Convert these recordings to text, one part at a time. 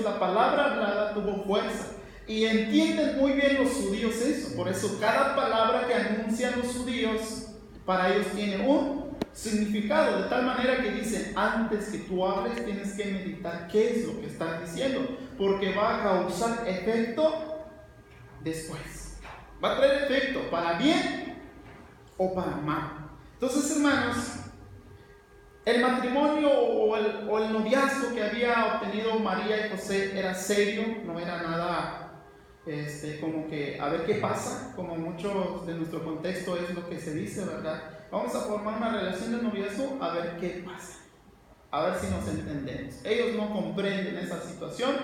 la palabra hablada tuvo fuerza. Y entienden muy bien los judíos eso. Por eso cada palabra que anuncian los judíos, para ellos tiene un significado. De tal manera que dicen, antes que tú hables, tienes que meditar qué es lo que estás diciendo. Porque va a causar efecto después. Va a traer efecto para bien o para mal. Entonces, hermanos, el matrimonio o el noviazgo que había obtenido María y José era serio, no era nada como que a ver qué pasa, como muchos de nuestro contexto es lo que se dice, ¿verdad? Vamos a formar una relación de noviazgo a ver qué pasa, a ver si nos entendemos. Ellos no comprenden esa situación,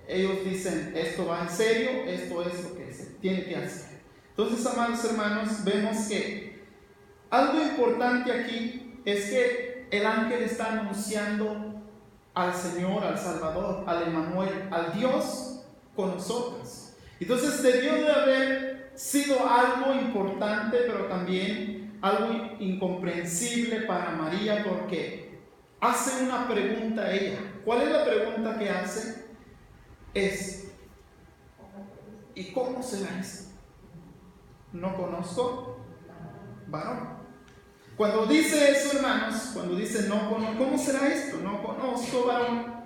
ellos dicen esto va en serio, esto es lo que se tiene que hacer. Entonces, amados hermanos, vemos que algo importante aquí es que el ángel está anunciando al Señor, al Salvador, al Emmanuel, al Dios con nosotros. Entonces debió de haber sido algo importante, pero también algo incomprensible para María, porque hace una pregunta a ella. ¿Cuál es la pregunta que hace? Es, ¿y cómo será esto? No conozco varón. Cuando dice eso, hermanos, cuando dice no conozco, ¿cómo será esto? No conozco varón.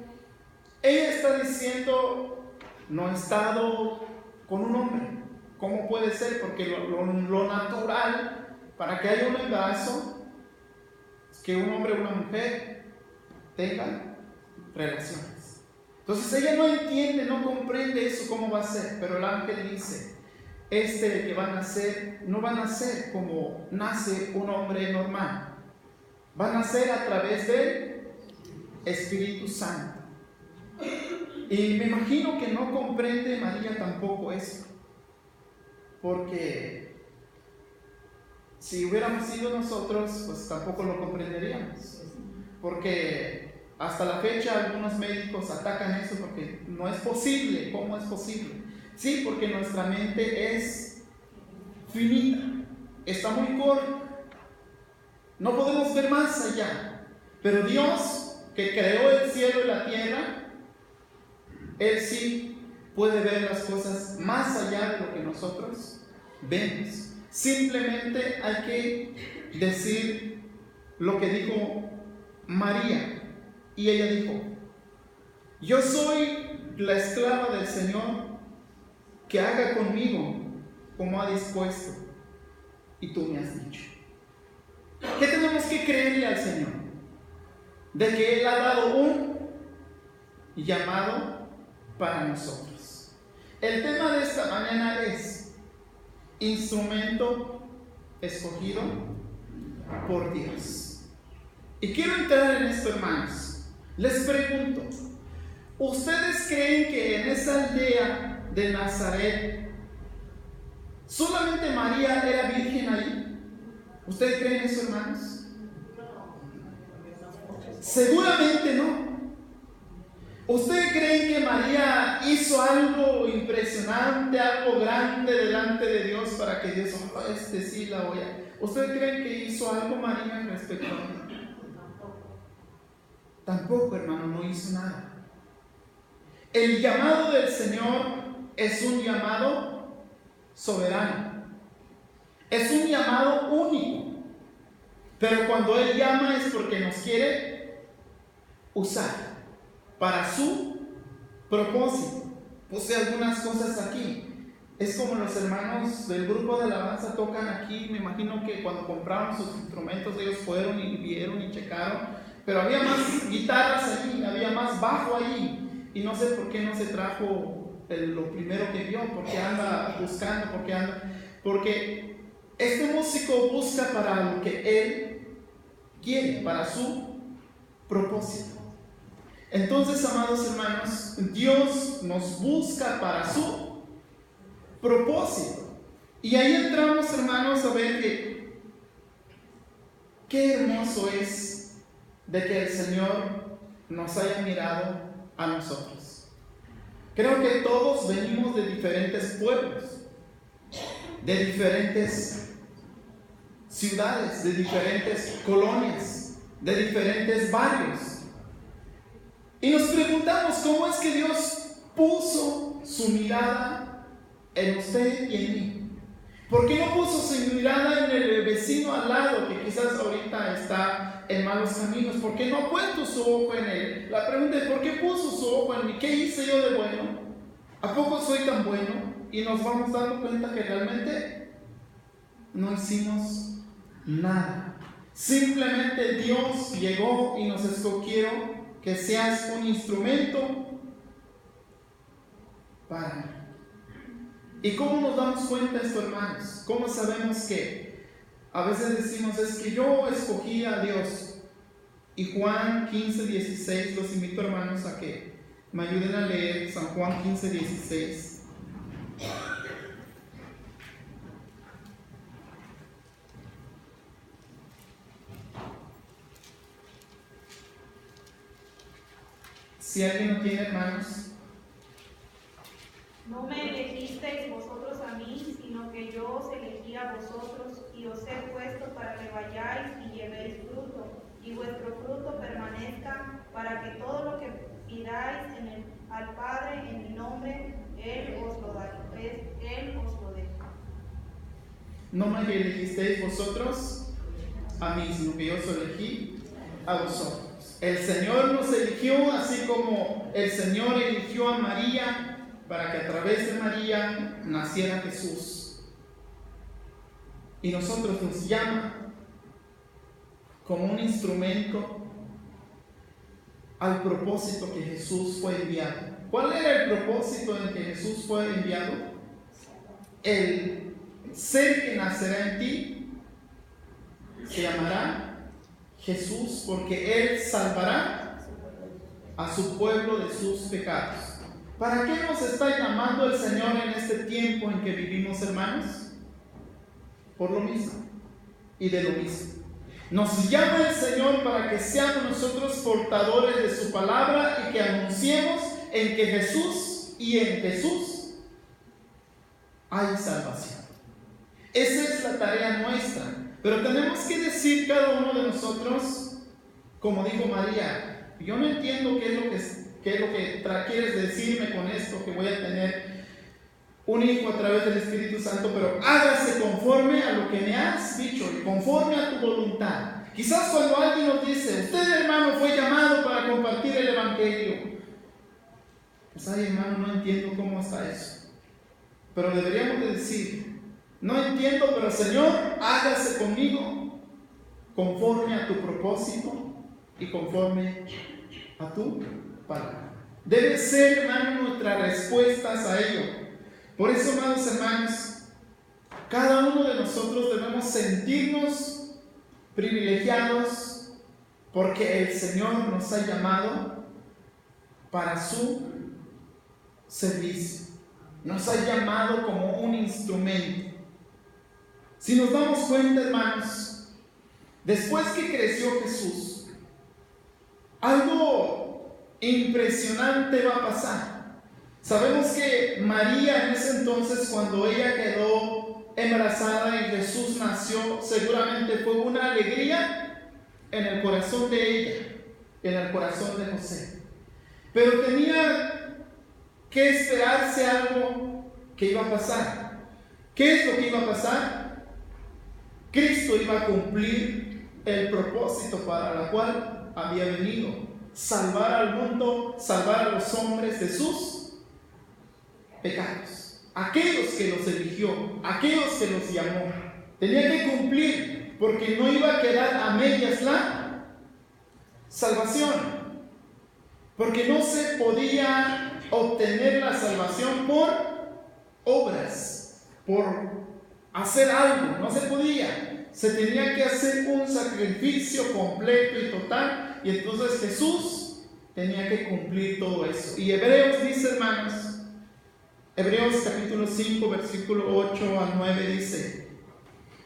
Ella está diciendo, no he estado con un hombre. ¿Cómo puede ser? Porque lo natural para que haya un embarazo es que un hombre y una mujer tengan relaciones. Entonces ella no entiende, no comprende eso, cómo va a ser. Pero el ángel dice, que va a nacer, no va a nacer como nace un hombre normal. Va a nacer a través del Espíritu Santo. Y me imagino que no comprende María tampoco eso, porque si hubiéramos sido nosotros, pues tampoco lo comprenderíamos, porque hasta la fecha algunos médicos atacan eso porque no es posible. ¿Cómo es posible? Sí, porque nuestra mente es finita, está muy corta, no podemos ver más allá, pero Dios, que creó el cielo y la tierra, Él sí puede ver las cosas más allá de lo que nosotros vemos. Simplemente hay que decir lo que dijo María. Y ella dijo, yo soy la esclava del Señor, que haga conmigo como ha dispuesto y tú me has dicho. ¿Qué tenemos que creerle al Señor? De que Él ha dado un llamado para nosotros. El tema de esta mañana es instrumento escogido por Dios. Y quiero entrar en esto, hermanos. Les pregunto, ¿ustedes creen que en esa aldea de Nazaret solamente María era virgen ahí? ¿Ustedes creen eso, hermanos? Seguramente no. ¿Ustedes creen que María hizo algo impresionante, algo grande delante de Dios para que Dios, sí la voy a... ¿Ustedes creen que hizo algo María respecto a él? Tampoco, hermano, no hizo nada. El llamado del Señor es un llamado soberano. Es un llamado único. Pero cuando Él llama es porque nos quiere usar para su propósito. Puse algunas cosas aquí. Es como los hermanos del grupo de alabanza tocan aquí. Me imagino que cuando compraron sus instrumentos ellos fueron y vieron y checaron, pero había más guitarras allí, había más bajo allí, y no sé por qué no se trajo lo primero que vio, porque anda buscando, porque este músico busca para lo que él quiere, para su propósito. Entonces, amados hermanos, Dios nos busca para su propósito. Y ahí entramos, hermanos, a ver que qué hermoso es de que el Señor nos haya mirado a nosotros. Creo que todos venimos de diferentes pueblos, de diferentes ciudades, de diferentes colonias, de diferentes barrios. Y nos preguntamos, ¿cómo es que Dios puso su mirada en usted y en mí? ¿Por qué no puso su mirada en el vecino al lado que quizás ahorita está en malos caminos? ¿Por qué no ha puesto su ojo en él? La pregunta es, ¿por qué puso su ojo en mí? ¿Qué hice yo de bueno? ¿A poco soy tan bueno? Y nos vamos dando cuenta que realmente no hicimos nada. Simplemente Dios llegó y nos escogió que seas un instrumento para Él. ¿Y cómo nos damos cuenta de esto, hermanos? ¿Cómo sabemos que? A veces decimos, es que yo escogí a Dios. Y Juan 15:16, los invito, hermanos, a que me ayuden a leer San Juan 15:16. Si alguien no tiene, hermanos. No me elegisteis vosotros a mí, sino que yo os elegí a vosotros, y os he puesto para que vayáis y llevéis fruto, y vuestro fruto permanezca, para que todo lo que pidáis al Padre en mi nombre, Él os lo dé. No me elegisteis vosotros a mí, sino que yo os elegí a vosotros. El Señor nos eligió, así como el Señor eligió a María para que a través de María naciera Jesús. Y nosotros nos llama como un instrumento al propósito que Jesús fue enviado. ¿Cuál era el propósito en que Jesús fue enviado? El ser que nacerá en ti se llamará Jesús, porque Él salvará a su pueblo de sus pecados. ¿Para qué nos está llamando el Señor en este tiempo en que vivimos, hermanos? Por lo mismo y de lo mismo. Nos llama el Señor para que seamos nosotros portadores de su palabra y que anunciemos en que Jesús y en Jesús hay salvación. Esa es la tarea nuestra. Pero tenemos que decir cada uno de nosotros, como dijo María, yo no entiendo qué es lo que quieres decirme con esto, que voy a tener un hijo a través del Espíritu Santo, pero hágase conforme a lo que me has dicho y conforme a tu voluntad. Quizás cuando alguien nos dice, usted, hermano, fue llamado para compartir el Evangelio, pues ay, hermano, no entiendo cómo está eso. Pero deberíamos de decir, no entiendo, pero Señor, hágase conmigo conforme a tu propósito y conforme a tu palabra. Debe ser, hermano, nuestras respuestas a ello. Por eso, amados hermanos, cada uno de nosotros debemos sentirnos privilegiados porque el Señor nos ha llamado para su servicio. Nos ha llamado como un instrumento. Si nos damos cuenta, hermanos, después que creció Jesús, algo impresionante va a pasar. Sabemos que María en ese entonces, cuando ella quedó embarazada y Jesús nació, seguramente fue una alegría en el corazón de ella, en el corazón de José. Pero tenía que esperarse algo que iba a pasar. ¿Qué es lo que iba a pasar? Cristo iba a cumplir el propósito para el cual había venido: salvar al mundo, salvar a los hombres de sus pecados. Aquellos que los eligió, aquellos que los llamó, tenía que cumplir, porque no iba a quedar a medias la salvación, porque no se podía obtener la salvación por obras, por hacer algo, no se podía. Se tenía que hacer un sacrificio completo y total, y entonces Jesús tenía que cumplir todo eso. Y Hebreos dice, hermanos, Hebreos capítulo 5, versículo 8 al 9 dice: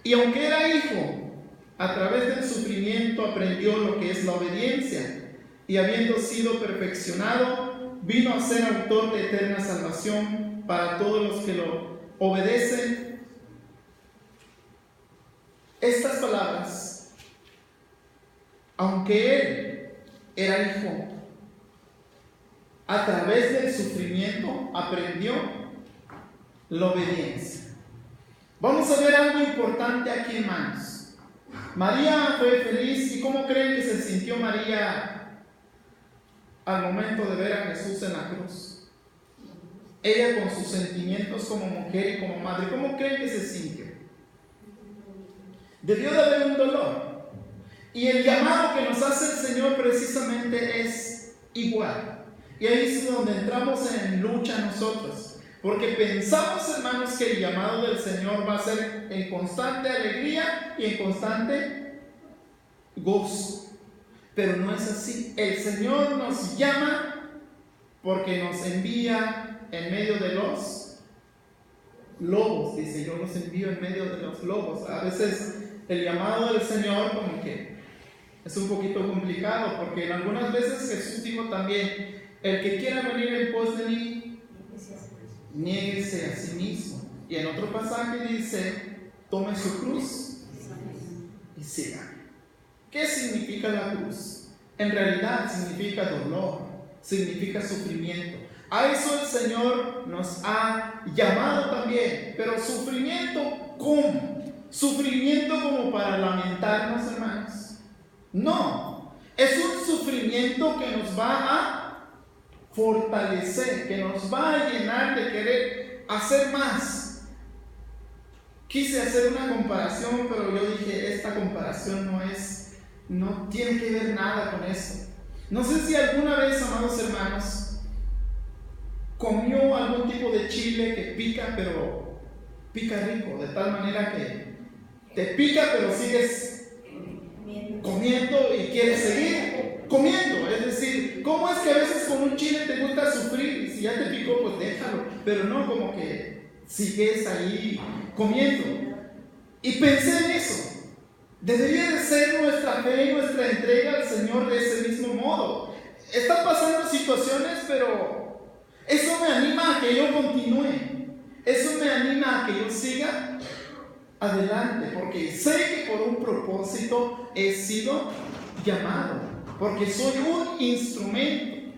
y aunque era hijo, a través del sufrimiento aprendió lo que es la obediencia, y habiendo sido perfeccionado, vino a ser autor de eterna salvación para todos los que lo obedecen. Estas palabras, aunque él era hijo, a través del sufrimiento, aprendió la obediencia. Vamos a ver algo importante aquí, hermanos. María fue feliz. ¿Y cómo creen que se sintió María al momento de ver a Jesús en la cruz? Ella con sus sentimientos como mujer y como madre, ¿cómo creen que se sintió? Debió de haber un dolor. Y el llamado que nos hace el Señor precisamente es igual. Y ahí es donde entramos en lucha nosotros. Porque pensamos, hermanos, que el llamado del Señor va a ser en constante alegría y en constante gozo. Pero no es así. El Señor nos llama porque nos envía en medio de los lobos. Dice, yo los envío en medio de los lobos. A veces el llamado del Señor como que es un poquito complicado, porque en algunas veces Jesús dijo también, el que quiera venir en pos de mí, niéguese a sí mismo. Y en otro pasaje dice, tome su cruz y sígame. ¿Qué significa la cruz? En realidad significa dolor, significa sufrimiento. A eso el Señor nos ha llamado también. Pero sufrimiento, ¿cómo? ¿Sufrimiento como para lamentarnos, hermanos? No, es un sufrimiento que nos va a fortalecer, que nos va a llenar de querer hacer más. Quise hacer una comparación, pero yo dije, esta comparación no tiene que ver nada con eso. No sé si alguna vez, amados hermanos, comió algún tipo de chile que pica, pero pica rico, de tal manera que te pica, pero sigues comiendo y quieres seguir comiendo. Es decir, ¿cómo es que a veces con un chile te gusta sufrir? Y si ya te picó, pues déjalo. Pero no, como que sigues ahí comiendo. Y pensé en eso. Debería de ser nuestra fe y nuestra entrega al Señor de ese mismo modo. Están pasando situaciones, pero eso me anima a que yo continúe. Eso me anima a que yo siga adelante, porque sé que por un propósito he sido llamado, porque soy un instrumento.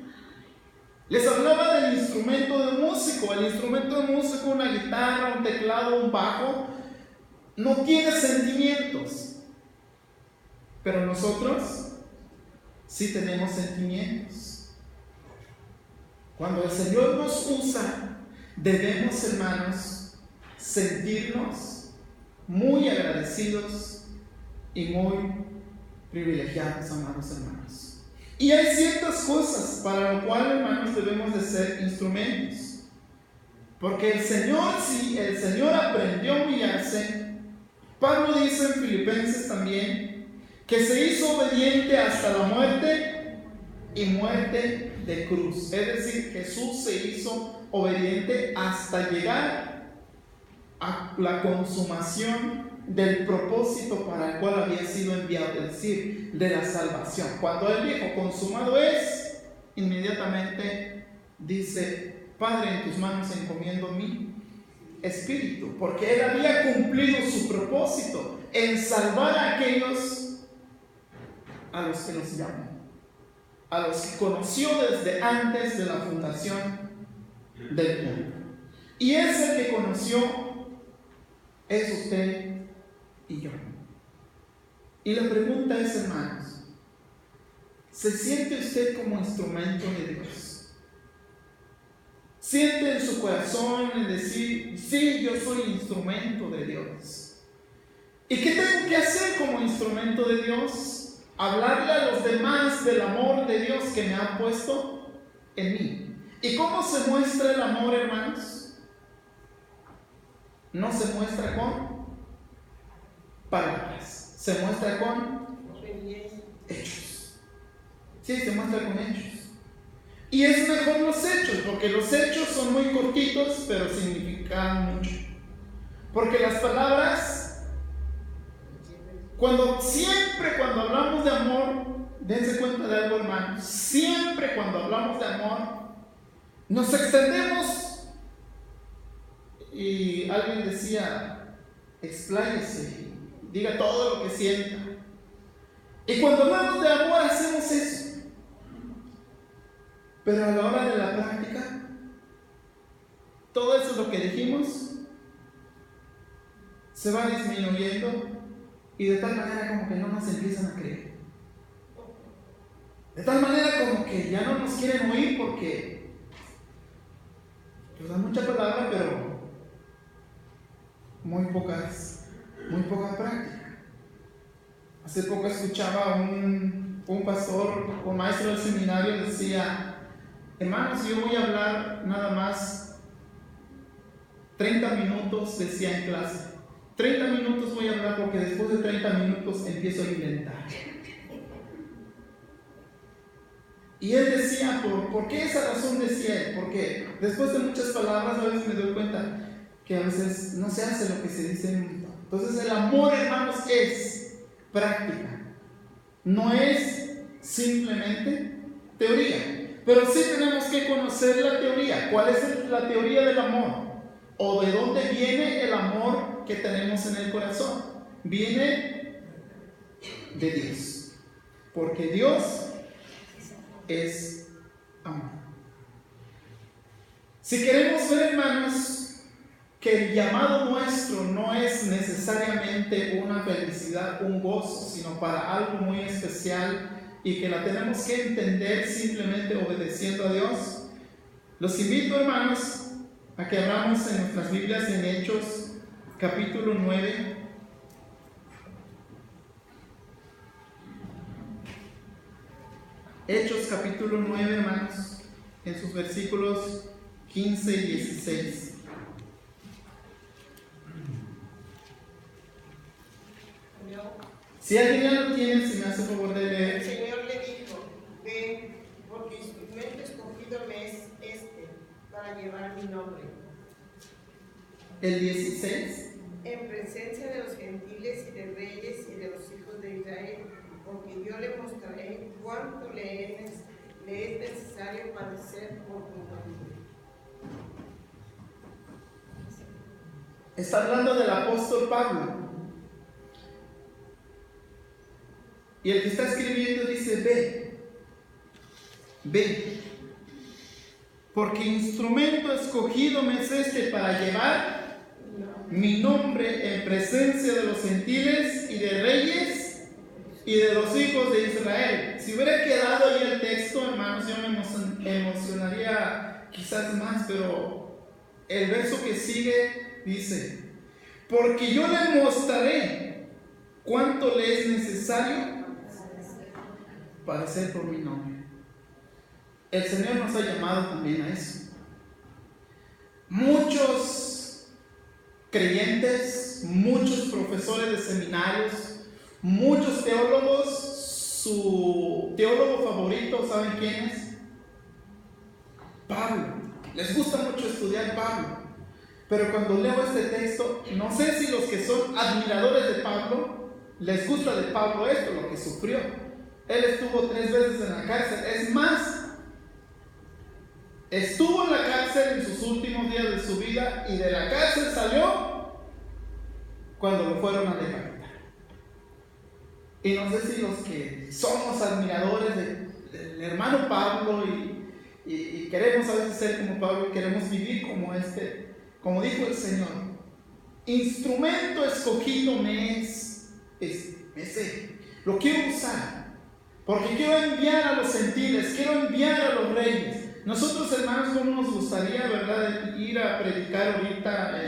Les hablaba del instrumento de músico. El instrumento de músico, una guitarra, un teclado, un bajo, no tiene sentimientos, pero nosotros sí tenemos sentimientos. Cuando el Señor nos usa, debemos, hermanos, sentirnos muy agradecidos y muy privilegiados, amados hermanos. Y hay ciertas cosas para lo cual, hermanos, debemos de ser instrumentos. Porque el Señor, si el Señor aprendió a humillarse, Pablo dice en Filipenses también, que se hizo obediente hasta la muerte y muerte de cruz. Es decir, Jesús se hizo obediente hasta llegar a la consumación del propósito para el cual había sido enviado, es decir, de la salvación. Cuando Él dijo, consumado es, inmediatamente dice, Padre, en tus manos encomiendo mi espíritu, porque Él había cumplido su propósito en salvar a aquellos a los que nos llamó, a los que conoció desde antes de la fundación del mundo. Y ese que conoció es usted y yo. Y la pregunta es, hermanos, ¿se siente usted como instrumento de Dios? ¿Siente en su corazón el decir, sí, yo soy instrumento de Dios? ¿Y qué tengo que hacer como instrumento de Dios? Hablarle a los demás del amor de Dios que me ha puesto en mí. ¿Y cómo se muestra el amor, hermanos? No se muestra con palabras, se muestra con hechos. Sí, se muestra con hechos. Y es mejor los hechos, porque los hechos son muy cortitos, pero significan mucho. Porque las palabras, cuando hablamos de amor, dense cuenta de algo, hermanos, siempre cuando hablamos de amor, nos extendemos. Y alguien decía, expláyese, diga todo lo que sienta. Y cuando hablamos de amor hacemos eso. Pero a la hora de la práctica, todo eso es lo que dijimos, se va disminuyendo y de tal manera como que no nos empiezan a creer. De tal manera como que ya no nos quieren oír porque pues da mucha palabra, pero muy poca práctica. Hace poco escuchaba un pastor, un maestro del seminario, decía: hermanos, yo voy a hablar nada más 30 minutos, decía en clase. 30 minutos voy a hablar porque después de 30 minutos empiezo a inventar. Y él decía, ¿por qué esa razón decía él? Porque después de muchas palabras a veces me doy cuenta que a veces no se hace lo que se dice. Entonces el amor, hermanos, es práctica. No es simplemente teoría. Pero sí tenemos que conocer la teoría. ¿Cuál es la teoría del amor? ¿O de dónde viene el amor que tenemos en el corazón? Viene de Dios. Porque Dios es amor. Si queremos ver, hermanos, que el llamado nuestro no es necesariamente una felicidad, un gozo, sino para algo muy especial y que la tenemos que entender simplemente obedeciendo a Dios, los invito, hermanos, a que abramos en nuestras Biblias en Hechos capítulo 9. Hechos capítulo 9, hermanos, en sus versículos 15 y 16. Si alguien ya lo tiene, si me hace favor de leer. El Señor le dijo: ve, porque instrumento escogido me es para llevar mi nombre. El 16. En presencia de los gentiles y de reyes y de los hijos de Israel, porque yo le mostraré cuánto le es necesario padecer por mi nombre. Está hablando del apóstol Pablo. Y el que está escribiendo dice: ve, porque instrumento escogido me es para llevar mi nombre en presencia de los gentiles y de reyes y de los hijos de Israel. Si hubiera quedado ahí el texto, hermanos, yo me emocionaría quizás más, pero el verso que sigue dice: porque yo le mostraré cuánto le es necesario padecer por mi nombre. El Señor nos ha llamado también a eso. Muchos creyentes, muchos profesores de seminarios, muchos teólogos, su teólogo favorito, ¿saben quién es? Pablo. Les gusta mucho estudiar Pablo. Pero cuando leo este texto, no sé si los que son admiradores de Pablo les gusta de Pablo esto, lo que sufrió. Él estuvo 3 veces en la cárcel. Es más, estuvo en la cárcel en sus últimos días de su vida y de la cárcel salió cuando lo fueron a decapitar. Y no sé si los que somos admiradores del hermano Pablo y queremos a veces ser como Pablo y queremos vivir como como dijo el Señor: instrumento escogido me es, lo quiero usar. Porque quiero enviar a los gentiles, quiero enviar a los reyes. Nosotros, hermanos, ¿cómo nos gustaría, verdad, ir a predicar ahorita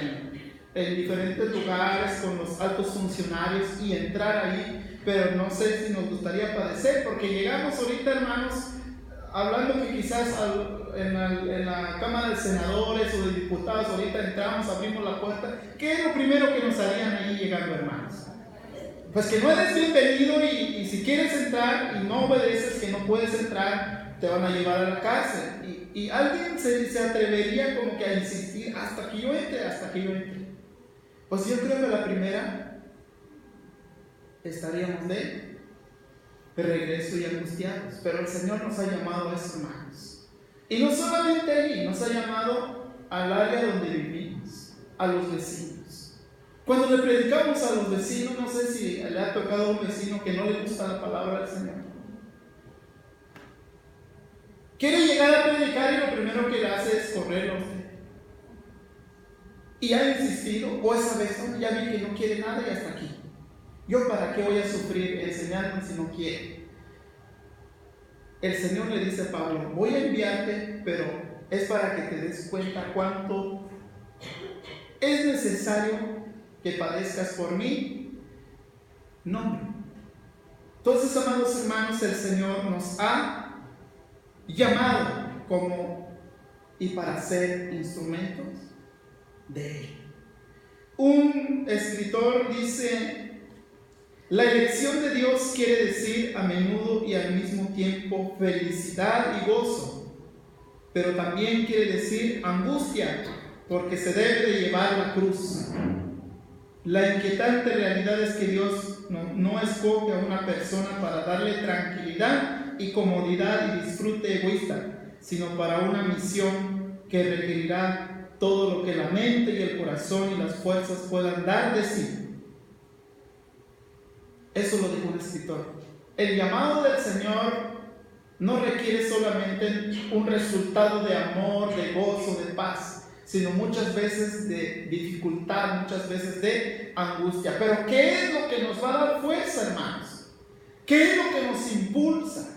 en diferentes lugares con los altos funcionarios y entrar ahí? Pero no sé si nos gustaría padecer, porque llegamos ahorita, hermanos, hablando que quizás en la Cámara de Senadores o de Diputados, ahorita entramos, abrimos la puerta. ¿Qué es lo primero que nos harían ahí llegando, hermanos? Pues que no eres bienvenido y si quieres entrar y no obedeces, que no puedes entrar, te van a llevar a la cárcel. Y alguien se atrevería como que a insistir hasta que yo entre. Pues yo creo que la primera estaríamos de regreso y angustiados. Pero el Señor nos ha llamado a eso, hermanos. Y no solamente allí, nos ha llamado al área donde vivimos, a los vecinos. Cuando le predicamos a los vecinos, no sé si le ha tocado a un vecino que no le gusta la palabra del Señor. Quiere llegar a predicar y lo primero que le hace es correrlo. Y ha insistido, o esa vez ya vi que no quiere nada y hasta aquí. ¿Yo para qué voy a sufrir enseñarme si no quiere? El Señor le dice a Pablo, voy a enviarte, pero es para que te des cuenta cuánto es necesario que padezcas por mí. No. Entonces, amados hermanos, el Señor nos ha llamado como y para ser instrumentos de Él. Un escritor dice, la elección de Dios quiere decir a menudo y al mismo tiempo felicidad y gozo, pero también quiere decir angustia, porque se debe de llevar la cruz. La inquietante realidad es que Dios no escoge a una persona para darle tranquilidad y comodidad y disfrute egoísta, sino para una misión que requerirá todo lo que la mente y el corazón y las fuerzas puedan dar de sí. Eso lo dijo un escritor. El llamado del Señor no requiere solamente un resultado de amor, de gozo, de paz, sino muchas veces de dificultad, muchas veces de angustia. Pero ¿qué es lo que nos va a dar fuerza, hermanos? ¿Qué es lo que nos impulsa?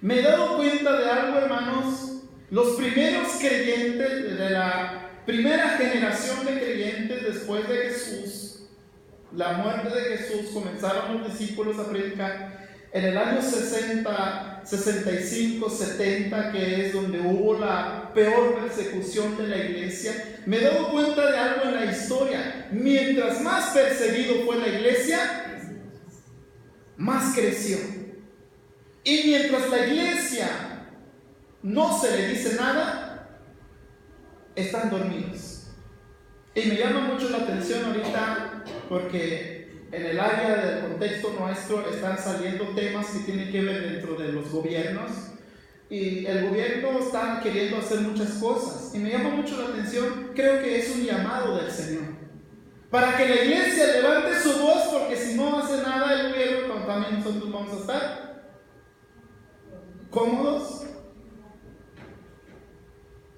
Me he dado cuenta de algo, hermanos. Los primeros creyentes, de la primera generación de creyentes después de Jesús, la muerte de Jesús, comenzaron los discípulos a predicar. En el año 60, 65, 70, que es donde hubo la peor persecución de la iglesia, me he dado cuenta de algo en la historia. Mientras más perseguido fue la iglesia, más creció. Y mientras la iglesia no se le dice nada, están dormidos. Y me llama mucho la atención ahorita porque en el área del contexto nuestro están saliendo temas que tienen que ver dentro de los gobiernos, y el gobierno está queriendo hacer muchas cosas, y me llama mucho la atención. Creo que es un llamado del Señor para que la iglesia levante su voz, porque si no hace nada el gobierno, también nosotros vamos a estar cómodos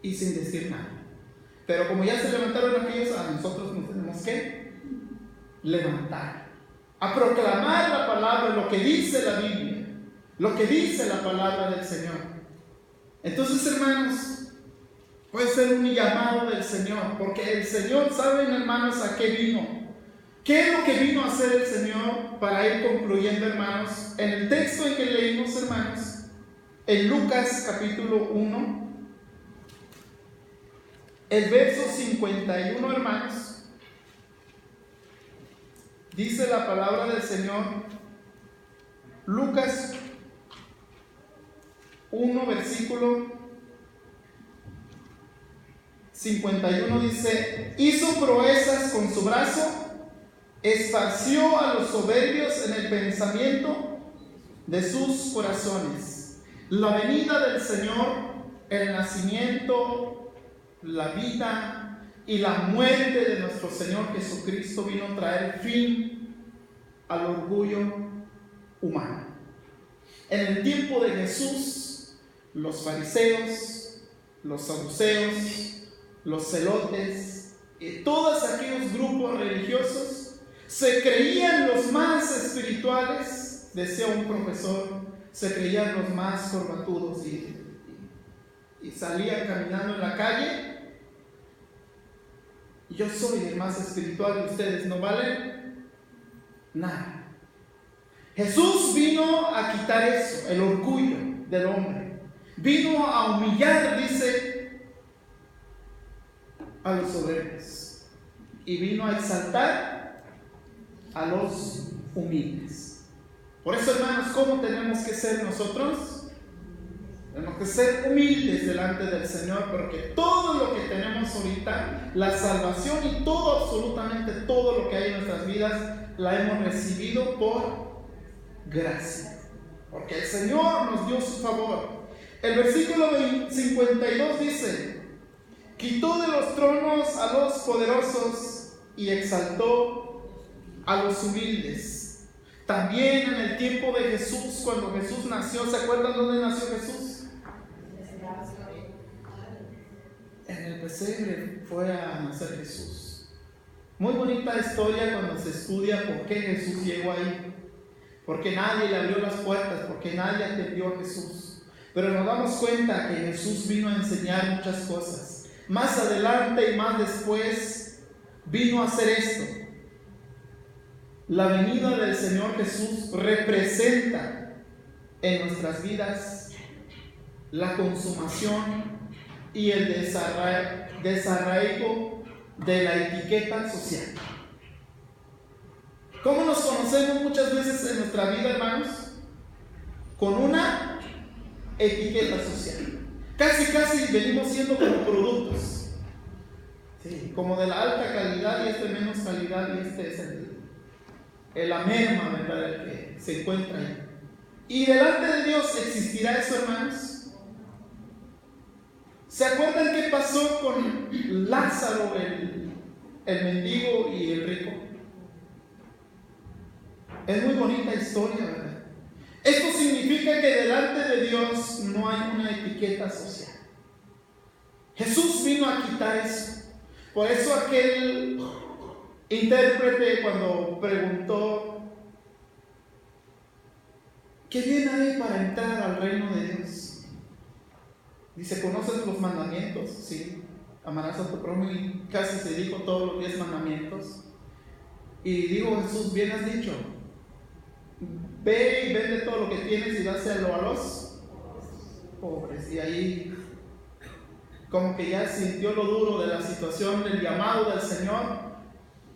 y sin decir nada. Pero como ya se levantaron aquellos, a nosotros nos tenemos que levantar, a proclamar la palabra, lo que dice la Biblia, lo que dice la palabra del Señor. Entonces, hermanos, puede ser un llamado del Señor, porque el Señor, ¿saben, hermanos, a qué vino? ¿Qué es lo que vino a hacer el Señor? Para ir concluyendo, hermanos, en el texto en que leímos, hermanos, en Lucas capítulo 1, el verso 51, hermanos, dice la palabra del Señor. Lucas 1, versículo 51 dice: hizo proezas con su brazo, esparció a los soberbios en el pensamiento de sus corazones. La venida del Señor, el nacimiento, la vida y la muerte de nuestro Señor Jesucristo vino a traer fin al orgullo humano. En el tiempo de Jesús, los fariseos, los saduceos, los celotes y todos aquellos grupos religiosos se creían los más espirituales, decía un profesor, se creían los más corbatudos y salían caminando en la calle. Yo soy el más espiritual y ustedes no valen nada. Jesús vino a quitar eso, el orgullo del hombre. Vino a humillar, dice, a los soberbios, y vino a exaltar a los humildes. Por eso, hermanos, ¿cómo tenemos que ser nosotros? Tenemos que ser humildes delante del Señor, porque todo lo que tenemos ahorita, la salvación y todo, absolutamente todo lo que hay en nuestras vidas, la hemos recibido por gracia, porque el Señor nos dio su favor. El versículo 52 dice: quitó de los tronos a los poderosos y exaltó a los humildes. También en el tiempo de Jesús, cuando Jesús nació, ¿se acuerdan dónde nació Jesús? el pesebre fue a nacer Jesús. Muy bonita historia cuando se estudia por qué Jesús llegó ahí. Porque nadie le abrió las puertas, porque nadie atendió a Jesús. Pero nos damos cuenta que Jesús vino a enseñar muchas cosas. Más adelante y más después vino a hacer esto. La venida del Señor Jesús representa en nuestras vidas la consumación y el desarraigo de la etiqueta social. ¿Cómo nos conocemos muchas veces en nuestra vida, hermanos? Con una etiqueta social. Casi venimos siendo como productos. Sí, como de la alta calidad y este menos calidad, y este es la merma, ¿verdad?, el que se encuentra ahí. Y delante de Dios existirá eso, hermanos. ¿Se acuerdan qué pasó con Lázaro, el mendigo y el rico? Es muy bonita historia, ¿verdad? Esto significa que delante de Dios no hay una etiqueta social. Jesús vino a quitar eso. Por eso aquel intérprete, cuando preguntó: ¿qué bien hay para entrar al reino de Dios? Dice: ¿conoces los mandamientos? Sí. Amarás a tu prójimo, y casi se dijo todos los 10 mandamientos. Y dijo Jesús: bien has dicho, ve y vende todo lo que tienes y dáselo a los pobres. Y ahí como que ya sintió lo duro de la situación, del llamado del Señor.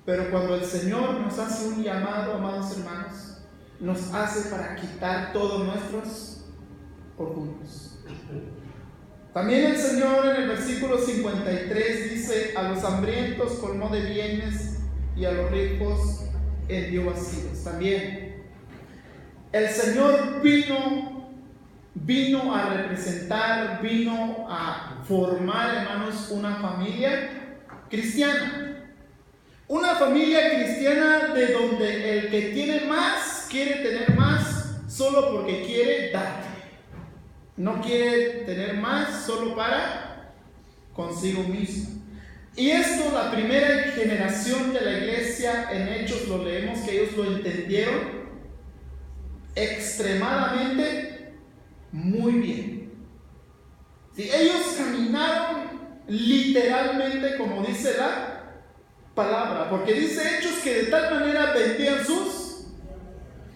Pero cuando el Señor nos hace un llamado, amados hermanos, nos hace para quitar todos nuestros orgullos. También el Señor en el versículo 53 dice: a los hambrientos colmó de bienes y a los ricos envió vacíos. También el Señor vino a representar, vino a formar, hermanos, una familia cristiana. Una familia cristiana de donde el que tiene más quiere tener más solo porque quiere dar. No quiere tener más solo para consigo mismo. Y esto, la primera generación de la iglesia, en Hechos lo leemos que ellos lo entendieron extremadamente muy bien. Si ellos caminaron literalmente como dice la palabra, porque dice Hechos que de tal manera vendían sus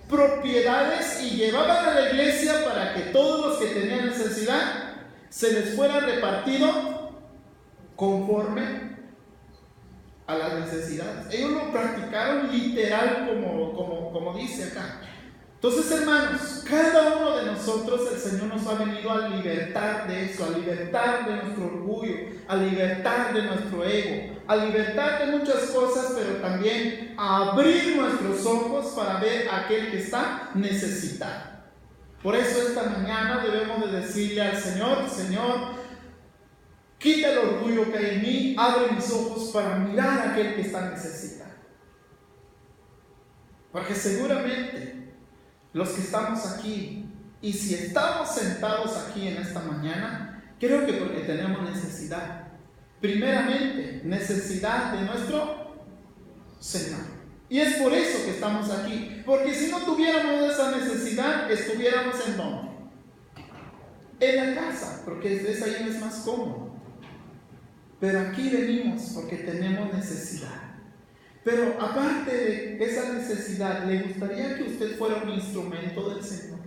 propiedades y llevaban a la iglesia para que todos los que tenían necesidad se les fuera repartido conforme a las necesidades. Ellos lo practicaron literal como dice acá. Entonces, hermanos, cada uno de nosotros, el Señor nos ha venido a libertar de eso, a libertar de nuestro orgullo, a libertar de nuestro ego, a libertar de muchas cosas, pero también a abrir nuestros ojos para ver a aquel que está necesitado. Por eso esta mañana debemos de decirle al Señor: Señor, quita el orgullo que hay en mí, abre mis ojos para mirar a aquel que está necesitado. Porque seguramente los que estamos aquí, y si estamos sentados aquí en esta mañana, creo que porque tenemos necesidad. Primeramente, necesidad de nuestro Señor. Y es por eso que estamos aquí. Porque si no tuviéramos esa necesidad, estuviéramos ¿en dónde? En la casa, porque es ahí es más cómodo. Pero aquí venimos porque tenemos necesidad. Pero aparte de esa necesidad, ¿le gustaría que usted fuera un instrumento del Señor?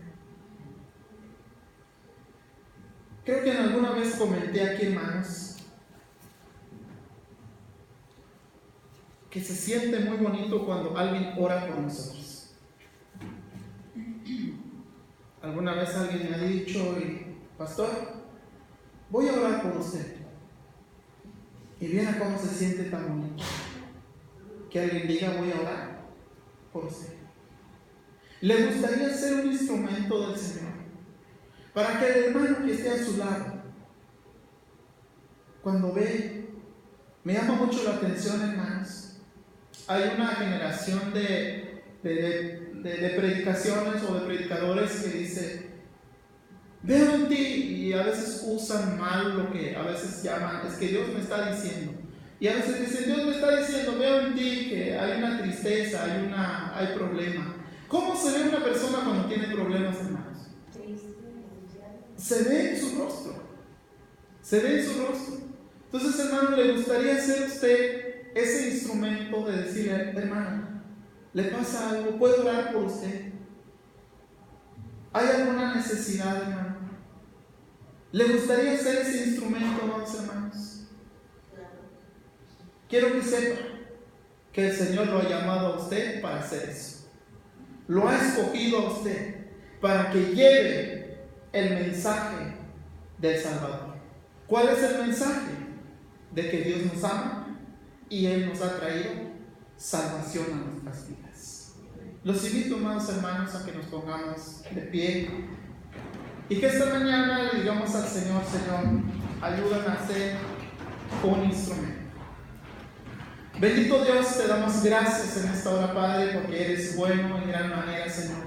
Creo que en alguna vez comenté aquí, hermanos, que se siente muy bonito cuando alguien ora por nosotros. Alguna vez alguien me ha dicho: pastor, voy a orar por usted. Y viera cómo se siente tan bonito que alguien diga: voy a orar por usted. ¿Le gustaría ser un instrumento del Señor? Para que el hermano que esté a su lado, cuando ve, me llama mucho la atención, hermanos. Hay una generación de predicaciones o de predicadores que dice: Veo en ti, y a veces usan mal lo que a veces llaman, es que Dios me está diciendo. Y a veces dicen, Dios me está diciendo, veo en ti que hay una tristeza, hay problema. ¿Cómo se ve una persona cuando tiene problemas, hermanos? Se ve en su rostro. Se ve en su rostro. Entonces, hermano, ¿le gustaría ser usted ese instrumento de decirle, hermano, le pasa algo, puedo orar por usted? ¿Hay alguna necesidad, hermano? ¿Le gustaría ser ese instrumento, amados hermanos? Quiero que sepa que el Señor lo ha llamado a usted para hacer eso. Lo ha escogido a usted para que lleve el mensaje del Salvador. ¿Cuál es el mensaje? De que Dios nos ama y Él nos ha traído salvación a nuestras vidas. Los invito, amados hermanos, a que nos pongamos de pie y que esta mañana le digamos al Señor, Señor, ayúdame a ser un instrumento. Bendito Dios, te damos gracias en esta hora, Padre, porque eres bueno en gran manera, Señor.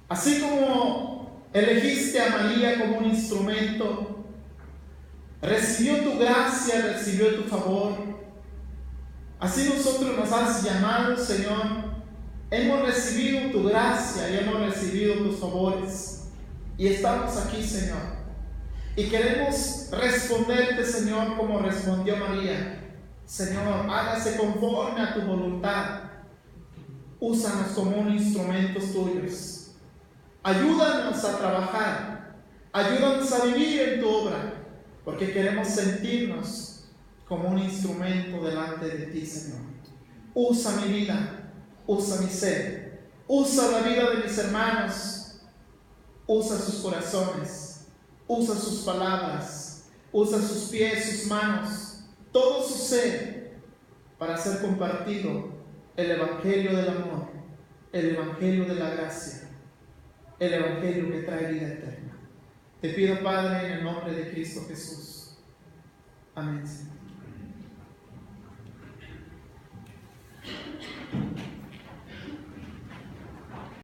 Así como elegiste a María como un instrumento, recibió tu gracia, recibió tu favor. Así nosotros nos has llamado, Señor. Hemos recibido tu gracia y hemos recibido tus favores. Y estamos aquí, Señor. Y queremos responderte, Señor, como respondió María. Señor, hágase conforme a tu voluntad. Úsanos como un instrumento tuyos. Ayúdanos a trabajar. Ayúdanos a vivir en tu obra. Porque queremos sentirnos como un instrumento delante de ti, Señor. Usa mi vida, usa mi ser, usa la vida de mis hermanos, usa sus corazones, usa sus palabras, usa sus pies, sus manos, todo su ser, para ser compartido el evangelio del amor, el evangelio de la gracia, el evangelio que trae vida eterna. Te pido, Padre, en el nombre de Cristo Jesús. Amén, Señor.